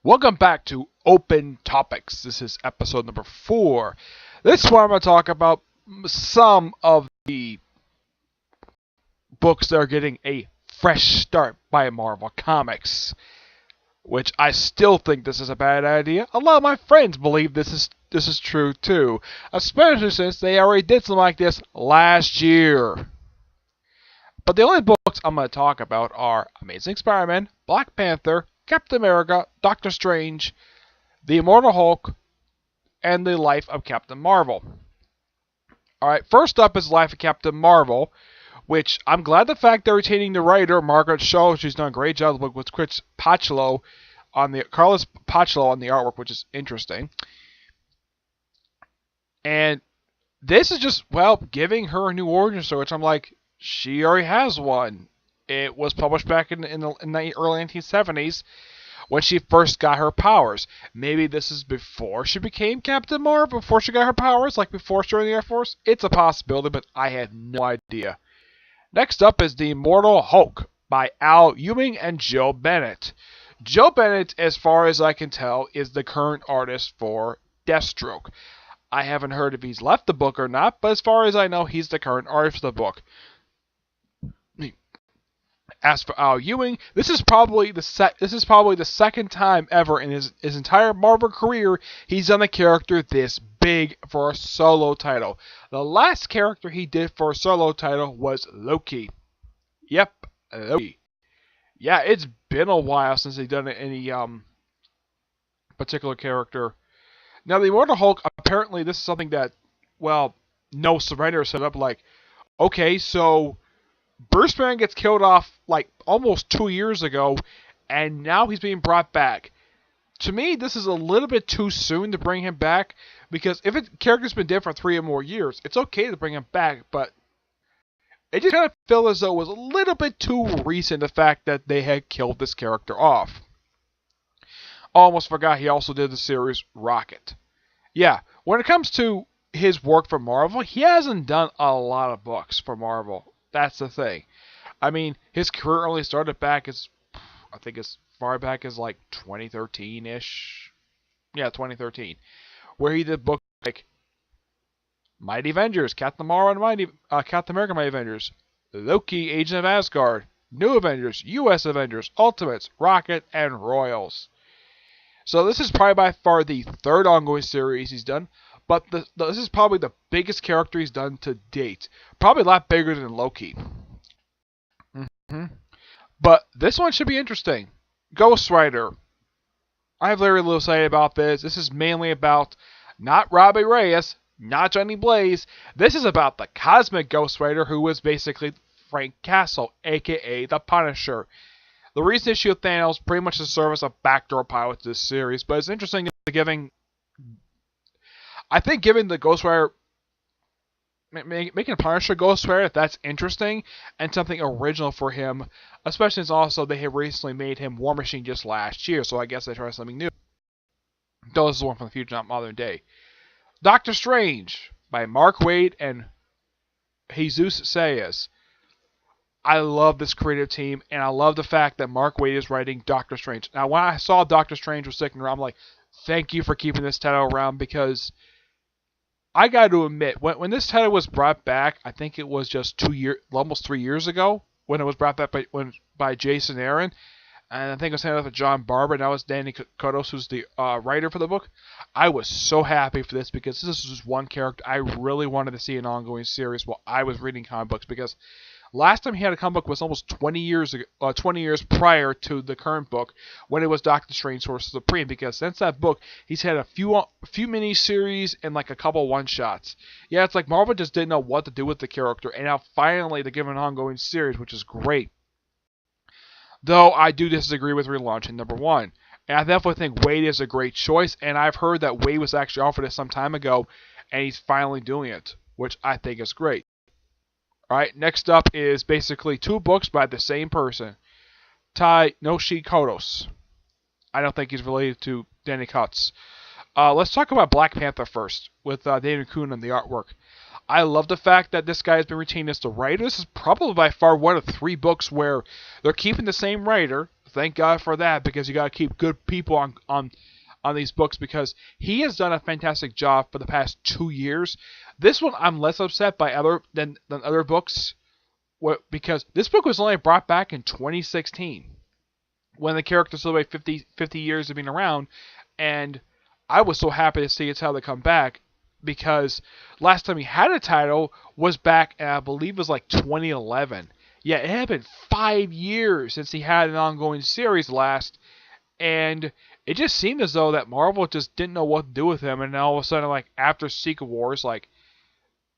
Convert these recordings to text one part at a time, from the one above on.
Welcome back to Open Topics. This is episode number 4. This one I'm going to talk about some of the books that are getting a fresh start by Marvel Comics, which I still think this is a bad idea. A lot of my friends believe this is true too, especially since they already did something like this last year. But the only books I'm going to talk about are Amazing Spider-Man, Black Panther, Captain America, Doctor Strange, the Immortal Hulk, and the Life of Captain Marvel. Alright, first up is Life of Captain Marvel, which I'm glad the fact they're retaining the writer, Margaret Cho. She's done a great job with Carlos Pachalo on the artwork, which is interesting. And this is just, giving her a new origin story, which I'm like, she already has one. It was published back in the early 1970s when she first got her powers. Maybe this is before she became Captain Marvel, before she got her powers, like before she joined the Air Force. It's a possibility, but I have no idea. Next up is The Immortal Hulk by Al Ewing and Joe Bennett. Joe Bennett, as far as I can tell, is the current artist for Deathstroke. I haven't heard if he's left the book or not, but as far as I know, he's the current artist for the book. As for Al Ewing, this is probably the second time ever in his entire Marvel career he's done a character this big for a solo title. The last character he did for a solo title was Loki. Yep, Loki. Yeah, it's been a while since he's done any particular character. Now, the Immortal Hulk, apparently this is something that, no surrender set up like, okay, so Bruce Banner gets killed off like almost 2 years ago, and now he's being brought back. To me, this is a little bit too soon to bring him back, because if a character's been dead for 3 or more years, it's okay to bring him back, but it just kind of felt as though it was a little bit too recent, the fact that they had killed this character off. Almost forgot he also did the series Rocket. Yeah, when it comes to his work for Marvel, he hasn't done a lot of books for Marvel. That's the thing. I mean, his career only started back as far back as like 2013-ish. Yeah, 2013. Where he did books like Mighty Avengers, Captain America Mighty Avengers, Loki, Agent of Asgard, New Avengers, US Avengers, Ultimates, Rocket, and Royals. So this is probably by far the third ongoing series he's done. But this is probably the biggest character he's done to date. Probably a lot bigger than Loki. But this one should be interesting. Ghost Rider. I have very little to say about this. This is mainly about not Robbie Reyes, not Johnny Blaze. This is about the cosmic Ghost Rider, who is basically Frank Castle, a.k.a. the Punisher. The recent issue of Thanos pretty much to serve as a backdoor pilot to this series, but it's interesting giving the Ghost Rider, making a Punisher Ghost Rider, that's interesting and something original for him, especially since also they have recently made him War Machine just last year, so I guess they tried something new. Though this is one from the future, not modern day. Doctor Strange by Mark Waid and Jesus Sayas. I love this creative team, and I love the fact that Mark Waid is writing Doctor Strange. Now, when I saw Doctor Strange was sticking around, I'm like, thank you for keeping this title around, because I got to admit, when this title was brought back, I think it was just almost 3 years ago, when it was brought back by Jason Aaron, and I think it was handed off to John Barber, and that was Danny Kodos, who's the writer for the book. I was so happy for this, because this is just one character I really wanted to see an ongoing series while I was reading comic books, because last time he had a comic book was almost 20 years prior to the current book, when it was Doctor Strange Sorcerer Supreme, because since that book, he's had a few mini-series and like a couple one-shots. Yeah, it's like Marvel just didn't know what to do with the character, and now finally they're giving an ongoing series, which is great. Though I do disagree with relaunching number 1. And I definitely think Waid is a great choice, and I've heard that Waid was actually offered it some time ago, and he's finally doing it, which I think is great. Alright, next up is basically 2 books by the same person. Ta-Nehisi Kodos. I don't think he's related to Danny Kutz. Let's talk about Black Panther first, with David Kuhn on the artwork. I love the fact that this guy has been retained as the writer. This is probably by far one of 3 books where they're keeping the same writer, thank God for that, because you got to keep good people on these books, because he has done a fantastic job for the past 2 years. This one I'm less upset by than other books, because this book was only brought back in 2016 when the character celebrated 50 years of being around, and I was so happy to see it's how they come back, because last time he had a title was back, I believe it was like 2011. Yeah, it had been 5 years since he had an ongoing series last, and it just seemed as though that Marvel just didn't know what to do with him, and all of a sudden, like, after Secret Wars, like,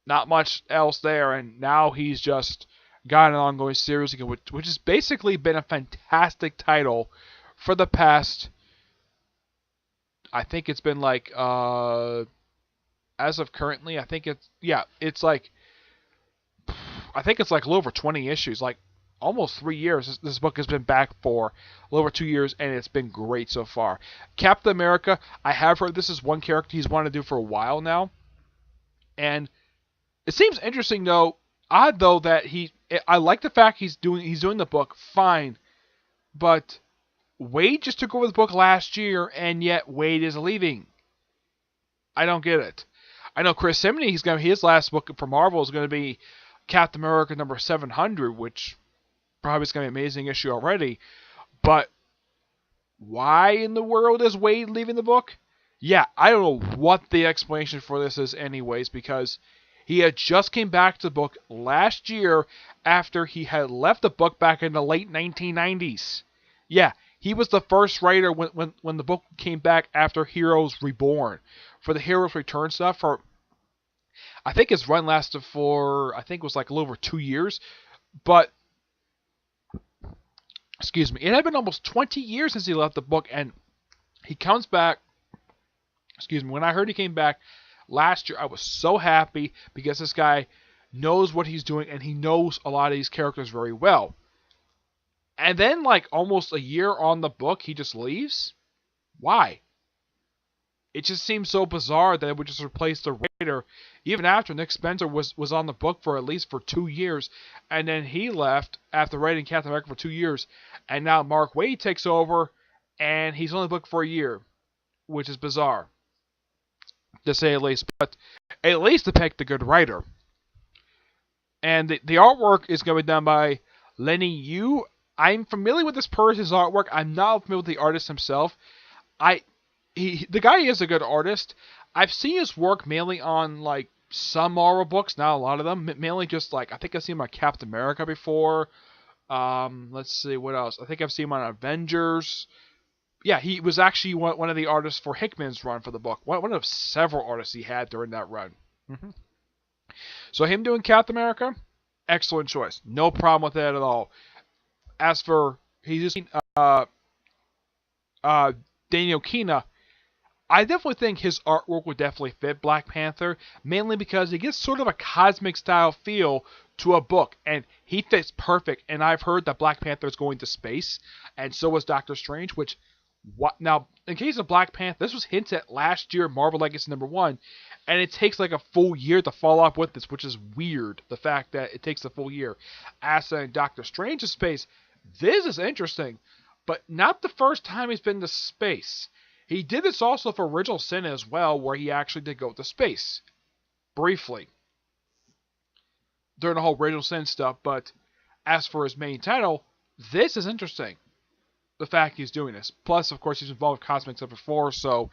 not much else there, and now he's just got an ongoing series again, which has basically been a fantastic title for the past, I think it's been like, as of currently, I think it's like, I think it's like a little over 20 issues, like almost 3 years. This book has been back for a little over 2 years, and it's been great so far. Captain America, I have heard this is one character he's wanted to do for a while now, and it seems interesting though, odd though, that I like the fact he's doing the book fine, but Wade just took over the book last year, and yet Wade is leaving. I don't get it. I know Chris Simney, his last book for Marvel is going to be Captain America number 700, which probably is going to be an amazing issue already. But why in the world is Wade leaving the book? Yeah, I don't know what the explanation for this is anyways, because he had just came back to the book last year after he had left the book back in the late 1990s. Yeah, he was the first writer when the book came back after Heroes Reborn. For the Heroes Return stuff, I think his run lasted for, I think it was like a little over 2 years. But, excuse me, it had been almost 20 years since he left the book, and he comes back, excuse me, when I heard he came back last year, I was so happy, because this guy knows what he's doing, and he knows a lot of these characters very well. And then, like, almost a year on the book, he just leaves? Why? It just seems so bizarre that it would just replace the writer, even after Nick Spencer was on the book for at least for 2 years, and then he left after writing Captain America for 2 years, and now Mark Waid takes over, and he's only booked for a year, which is bizarre, to say the least. But at least they picked a good writer. And the artwork is going to be done by Lenny Yu. I'm familiar with this person's artwork. I'm not familiar with the artist himself. The guy is a good artist. I've seen his work mainly on, like, some Marvel books, not a lot of them. Mainly just, like, I think I've seen him on Captain America before. Let's see, what else? I think I've seen him on Avengers. Yeah, he was actually one of the artists for Hickman's run for the book. One of several artists he had during that run. So him doing Captain America, excellent choice. No problem with that at all. As for, he's just Daniel Kina, I definitely think his artwork would definitely fit Black Panther, mainly because it gives sort of a cosmic style feel to a book, and he fits perfect. And I've heard that Black Panther is going to space, and so was Doctor Strange, which, now, in case of Black Panther, this was hinted at last year, Marvel Legacy #1, and it takes like a full year to follow up with this, which is weird, the fact that it takes a full year. As in Doctor Strange's space, this is interesting, but not the first time he's been to space. He did this also for Original Sin as well, where he actually did go to space. Briefly. During the whole Original Sin stuff, but as for his main title, this is interesting. The fact he's doing this. Plus, of course, he's involved with cosmic stuff before, so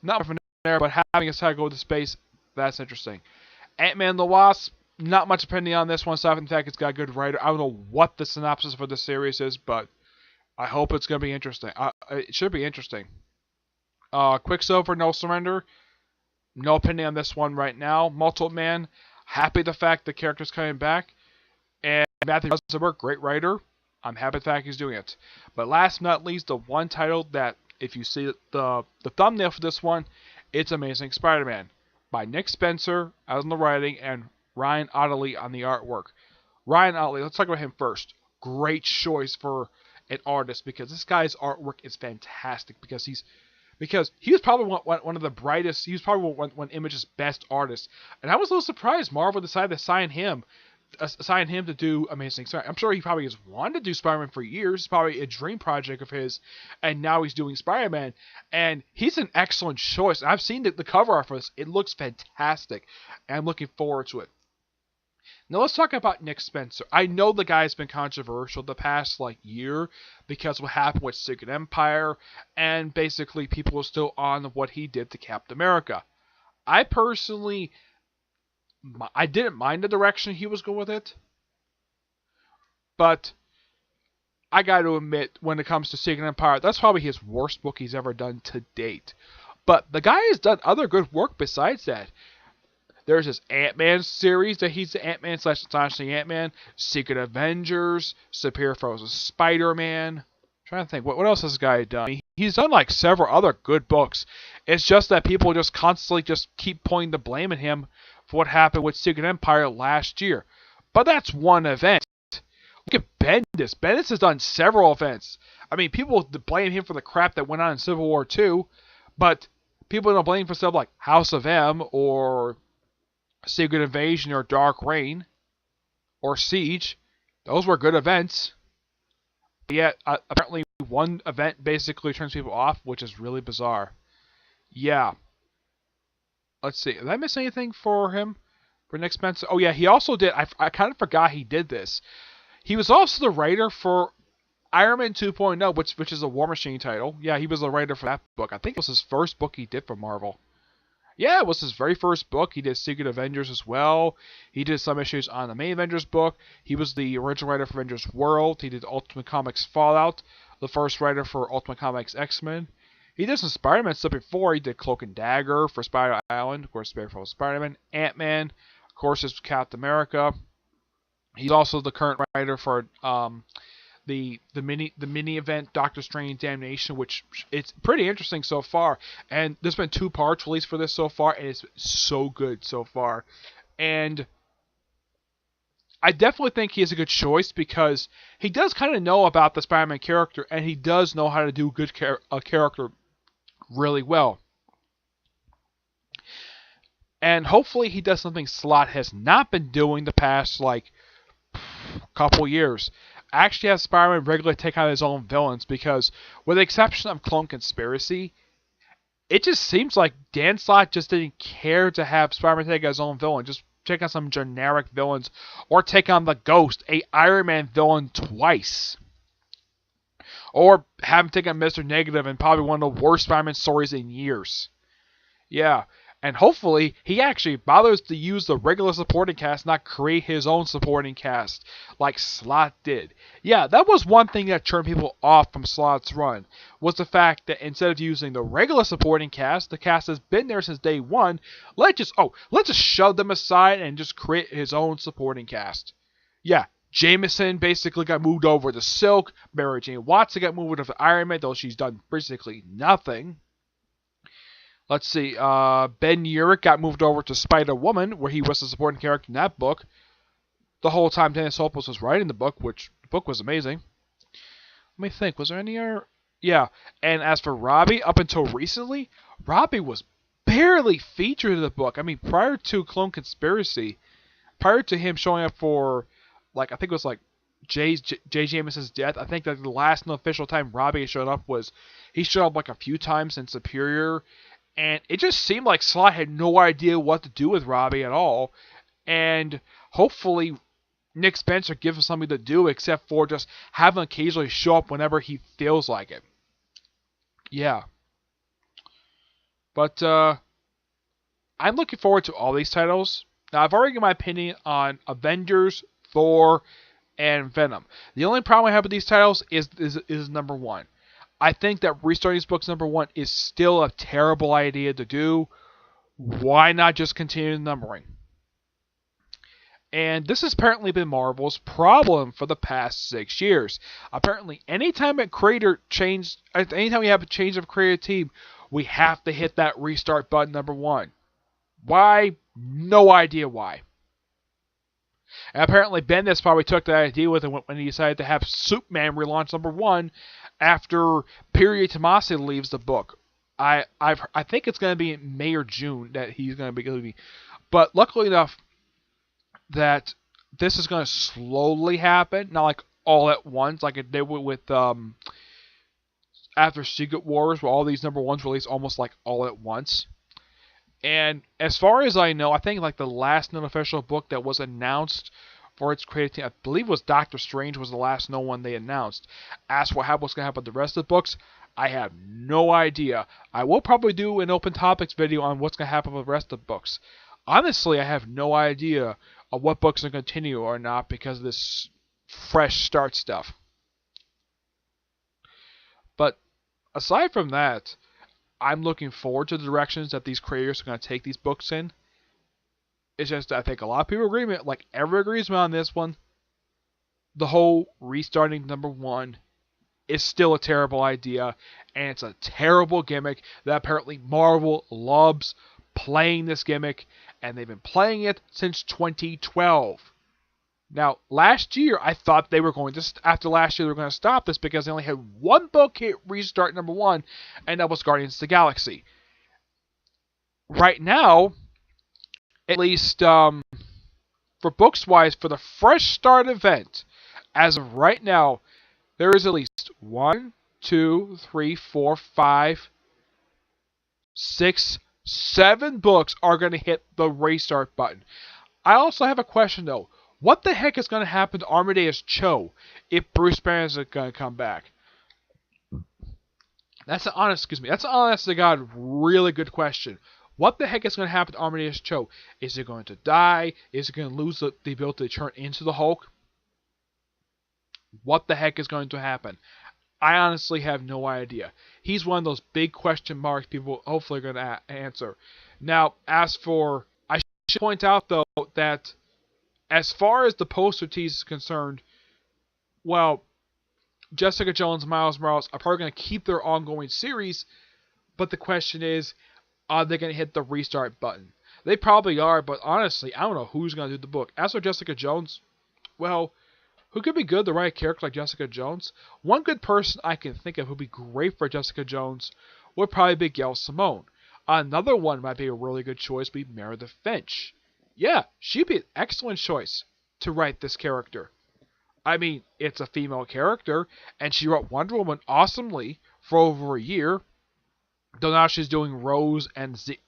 not from there, but having his title go to space, that's interesting. Ant-Man and the Wasp, not much depending on this one, aside from the fact it's got a good writer. I don't know what the synopsis for the series is, but I hope it's going to be interesting. It should be interesting. Quicksilver, No Surrender. No opinion on this one right now. Multiple Man, happy the fact the character's coming back. And Matthew Rosenberg, great writer. I'm happy the fact he's doing it. But last but not least, the one title that, if you see the thumbnail for this one, it's Amazing Spider-Man. By Nick Spencer, as on the writing, and Ryan Ottley on the artwork. Ryan Ottley, let's talk about him first. Great choice for an artist, because this guy's artwork is fantastic, because he was probably one of the brightest, he was probably one of Image's best artists. And I was a little surprised Marvel decided to sign him. assign him to do Amazing Spider-Man. I'm sure he probably has wanted to do Spider-Man for years. It's probably a dream project of his, and now he's doing Spider-Man, and he's an excellent choice. I've seen the cover art for this. It looks fantastic, and I'm looking forward to it. Now let's talk about Nick Spencer. I know the guy's been controversial the past year because of what happened with Secret Empire, and basically people are still on what he did to Captain America. I personally, I didn't mind the direction he was going with it, but I got to admit, when it comes to Secret Empire, that's probably his worst book he's ever done to date. But the guy has done other good work besides that. There's this Ant-Man series that he's the Ant-Man / Astonishing Ant-Man, Secret Avengers, Superior Foes of Spider-Man. I'm trying to think, what else has this guy done? He's done several other good books. It's just that people just constantly just keep pointing the blame at him for what happened with Secret Empire last year. But that's one event. Look at Bendis. Bendis has done several events. I mean, people blame him for the crap that went on in Civil War II, but people don't blame him for stuff like House of M or Secret Invasion or Dark Reign or Siege. Those were good events. Yet, apparently one event basically turns people off, which is really bizarre. Yeah. Let's see. Did I miss anything for him? For Nick Spencer? Oh yeah, he also did, I kind of forgot he did this. He was also the writer for Iron Man 2.0, which is a War Machine title. Yeah, he was the writer for that book. I think it was his first book he did for Marvel. Yeah, it was his very first book. He did Secret Avengers as well. He did some issues on the main Avengers book. He was the original writer for Avengers World. He did Ultimate Comics Fallout, the first writer for Ultimate Comics X-Men. He did some Spider-Man stuff before. He did Cloak and Dagger for Spider Island, of course, Spider-Man. Ant-Man, of course, is Captain America. He's also the current writer for the mini event Doctor Strange Damnation, which it's pretty interesting so far. And there's been 2 parts released for this so far, and it's so good so far. And I definitely think he is a good choice because he does kind of know about the Spider-Man character, and he does know how to do a character really well. And hopefully he does something Slott has not been doing the past couple years. Actually have Spider-Man regularly take on his own villains, because with the exception of Clone Conspiracy, it just seems like Dan Slott just didn't care to have Spider-Man take on his own villain. Just take on some generic villains, or take on the Ghost, a Iron Man villain, twice. Or have him take on Mr. Negative in probably one of the worst Spider-Man stories in years. Yeah. And hopefully, he actually bothers to use the regular supporting cast, not create his own supporting cast, like Slott did. Yeah, that was one thing that turned people off from Slott's run, was the fact that instead of using the regular supporting cast, the cast has been there since day one, let's just shove them aside and just create his own supporting cast. Yeah, Jameson basically got moved over to Silk, Mary Jane Watson got moved over to Iron Man, though she's done basically nothing. Let's see, Ben Urich got moved over to Spider-Woman, where he was the supporting character in that book. The whole time Dennis Hopeless was writing the book, which the book was amazing. Let me think, was there any other? Yeah, and as for Robbie, up until recently, Robbie was barely featured in the book. I mean, prior to Clone Conspiracy, prior to him showing up for, I think it was J. Jameson's death, I think that the last official time Robbie showed up was, he showed up a few times in Superior. And it just seemed like Slott had no idea what to do with Robbie at all. And hopefully Nick Spencer gives him something to do, except for just have him occasionally show up whenever he feels like it. Yeah. But I'm looking forward to all these titles. Now, I've already given my opinion on Avengers, Thor, and Venom. The only problem I have with these titles is number 1. I think that restarting these books number 1 is still a terrible idea to do. Why not just continue the numbering? And this has apparently been Marvel's problem for the past 6 years. Apparently, anytime we have a change of creative team, we have to hit that restart button number 1. Why? No idea why. And apparently Bendis probably took that idea with him when he decided to have Superman relaunch number 1 after Period Tomasi leaves the book. I think it's going to be in May or June that he's going to be leaving. But luckily enough that this is going to slowly happen, not like all at once, like it did with after Secret Wars, where all these number ones released almost like all at once. And as far as I know, I think like the last known official book that was announced for its creative team, I believe was Doctor Strange was the last known one they announced. As for what's going to happen with the rest of the books, I have no idea. I will probably do an open topics video on what's going to happen with the rest of the books. Honestly, I have no idea of what books are going to continue or not because of this fresh start stuff. But aside from that, I'm looking forward to the directions that these creators are going to take these books in. It's just, I think a lot of people agree with me, like everyone agrees with me on this one. The whole restarting number one is still a terrible idea, and it's a terrible gimmick that apparently Marvel loves playing this gimmick, and they've been playing it since 2012. Now, last year, I thought they were going to, after last year, they were going to stop this because they only had one book hit restart number one, and that was Guardians of the Galaxy. Right now, at least for books-wise, for the fresh start event, as of right now, there is at least 1, 2, 3, 4, 5, 6, 7 books are going to hit the restart button. I also have a question, though. What the heck is going to happen to Amadeus Cho if Bruce Banner is going to come back? That's an honest to God really good question. What the heck is going to happen to Amadeus Cho? Is he going to die? Is he going to lose the ability to turn into the Hulk? What the heck is going to happen? I honestly have no idea. He's one of those big question marks people hopefully are going to answer. Now, as for... I should point out, though, that as far as the poster tease is concerned, well, Jessica Jones and Miles Morales are probably going to keep their ongoing series, but the question is, are they going to hit the restart button? They probably are, but honestly, I don't know who's going to do the book. As for Jessica Jones, well, who could be good, the right character like Jessica Jones? One good person I can think of who would be great for Jessica Jones would probably be Gail Simone. Another one might be a really good choice would be Meredith Finch. Yeah, she'd be an excellent choice to write this character. I mean, it's a female character, and she wrote Wonder Woman awesomely for over a year. Though now she's doing Rose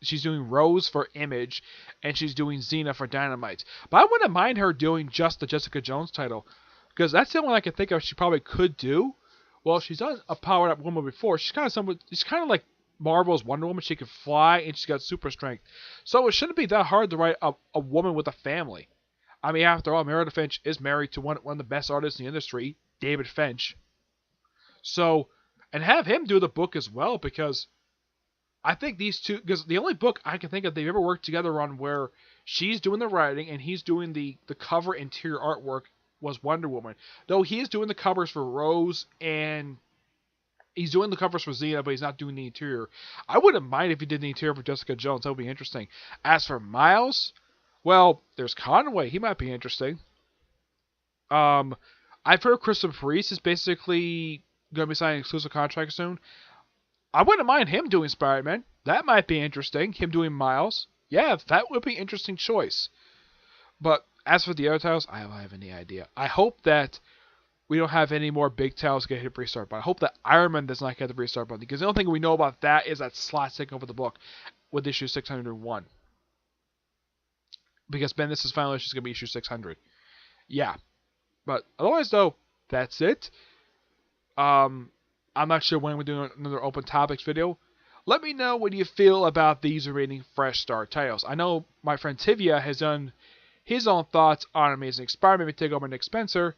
she's doing Rose for Image, and she's doing Xena for Dynamite. But I wouldn't mind her doing just the Jessica Jones title, because that's the only one I can think of she probably could do. Well, she's done a powered up woman before. She's kind of like Marvel's Wonder Woman. She can fly and she's got super strength. So it shouldn't be that hard to write a woman with a family. I mean, after all, Meredith Finch is married to one of the best artists in the industry, David Finch. So, and have him do the book as well, because I think these two, because the only book I can think of they've ever worked together on where she's doing the writing and he's doing the cover interior artwork was Wonder Woman. Though he is doing the covers for Rose and he's doing the covers for Xena, but he's not doing the interior. I wouldn't mind if he did the interior for Jessica Jones. That would be interesting. As for Miles, well, there's Conway. He might be interesting. I've heard Christopher Priest is basically going to be signing an exclusive contract soon. I wouldn't mind him doing Spider-Man. That might be interesting. Him doing Miles. Yeah, that would be an interesting choice. But as for the other titles, I don't have any idea. I hope that we don't have any more big titles get hit restart button. I hope that Iron Man does not get the restart button, because the only thing we know about that is that Slott taking over the book with issue 601. Because Bendis' final issue is going to be issue 600. Yeah. But otherwise, though, that's it. I'm not sure when we're doing another open topics video. Let me know what you feel about these remaining fresh start titles. I know my friend Tivia has done his own thoughts on Amazing Spider-Man Take Over Nick Spencer,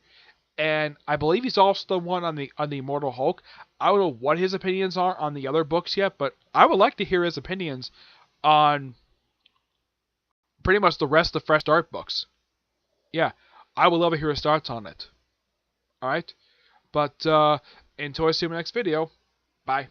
and I believe he's also the one on the Immortal Hulk. I don't know what his opinions are on the other books yet, but I would like to hear his opinions on pretty much the rest of the fresh start books. Yeah, I would love to hear his thoughts on it. Alright? But until I see you in the next video, bye.